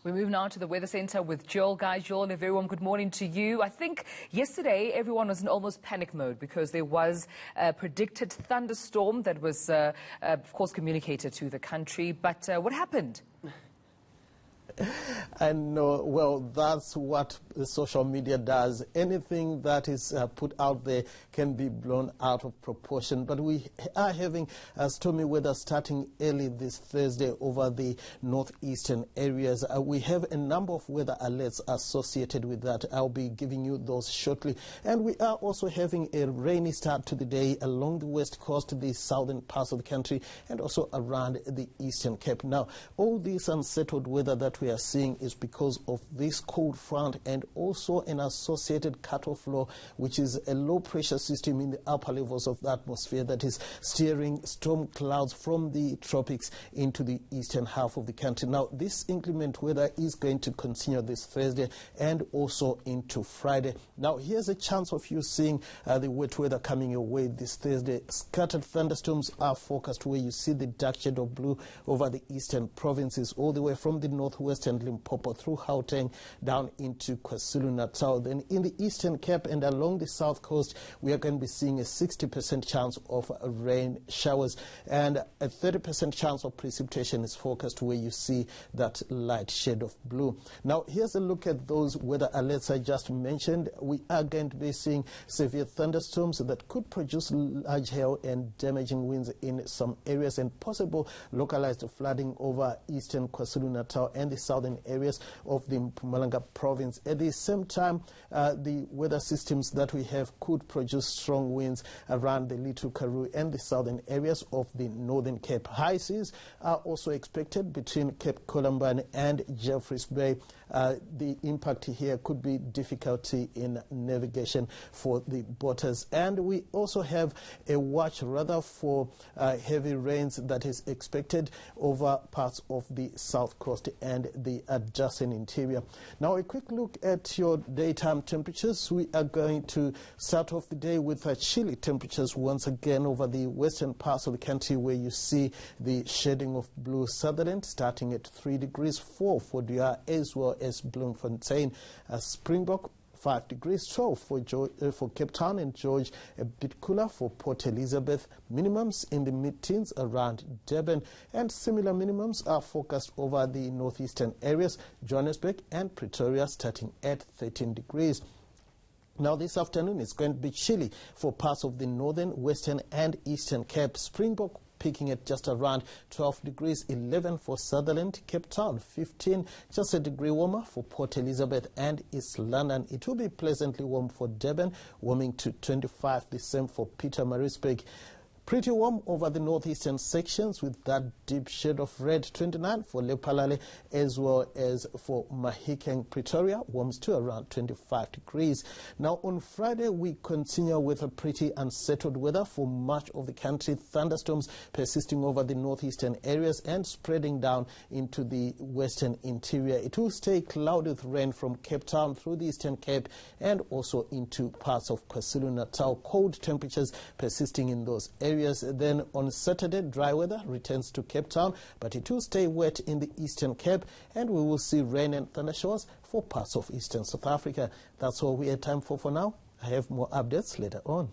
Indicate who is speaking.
Speaker 1: We move now to the Weather Center with Joel. Guys, Joel, a very warm good morning to you. I think yesterday everyone was in almost panic mode because there was a predicted thunderstorm that was, of course, communicated to the country. But what happened?
Speaker 2: And well, that's what social media does. Anything that is put out there can be blown out of proportion. But we are having stormy weather starting early this Thursday over the northeastern areas. We have a number of weather alerts associated with that. I'll be giving you those shortly. And we are also having a rainy start to the day along the west coast, the southern parts of the country, and also around the Eastern Cape. Now, all this unsettled weather that we are seeing is because of this cold front and also an associated cutoff low, which is a low pressure system in the upper levels of the atmosphere that is steering storm clouds from the tropics into the eastern half of the country. Now, this inclement weather is going to continue this Thursday and also into Friday. Now, here's a chance of you seeing the wet weather coming your way this Thursday. Scattered thunderstorms are forecast where you see the dark shade of blue over the eastern provinces, all the way from the northwest and Limpopo through Gauteng down into KwaZulu-Natal. Then in the Eastern Cape and along the south coast, we are going to be seeing a 60% chance of rain showers, and a 30% chance of precipitation is forecast where you see that light shade of blue. Now, here's a look at those weather alerts I just mentioned. We are going to be seeing severe thunderstorms that could produce large hail and damaging winds in some areas, and possible localized flooding over eastern KwaZulu-Natal and the southern areas of the Mpumalanga province. At the same time, the weather systems that we have could produce strong winds around the Little Karoo and the southern areas of the northern Cape. High seas are also expected between Cape Columban and Jeffreys Bay. The impact here could be difficulty in navigation for the boaters. And we also have a watch rather for heavy rains that is expected over parts of the south coast and the adjacent interior. Now, a quick look at your daytime temperatures. We are going to start off the day with chilly temperatures once again over the western parts of the country, where you see the shading of blue. Sutherland starting at 3 degrees, 4 for Dua, as well as Bloemfontein. Springbok 5 degrees, 12 for Cape Town and George, a bit cooler for Port Elizabeth. Minimums in the mid-teens around Durban, and similar minimums are forecast over the northeastern areas, Johannesburg and Pretoria, starting at 13 degrees. Now, this afternoon it's going to be chilly for parts of the northern, western and eastern Cape. Springbok peaking at just around 12 degrees, 11 for Sutherland, Cape Town 15, just a degree warmer for Port Elizabeth and East London. It will be pleasantly warm for Durban, warming to 25, the same for Pietermaritzburg. Pretty warm over the northeastern sections with that deep shade of red, 29 for Lephalale, as well as for Mahikeng. Pretoria warms to around 25 degrees. Now, on Friday, we continue with a pretty unsettled weather for much of the country. Thunderstorms persisting over the northeastern areas and spreading down into the western interior. It will stay cloudy with rain from Cape Town through the Eastern Cape and also into parts of KwaZulu-Natal. Cold temperatures persisting in those areas. Then on Saturday, dry weather returns to Cape Town, but it will stay wet in the Eastern Cape, and we will see rain and thundershowers for parts of eastern South Africa. That's all we have time for now. I have more updates later on.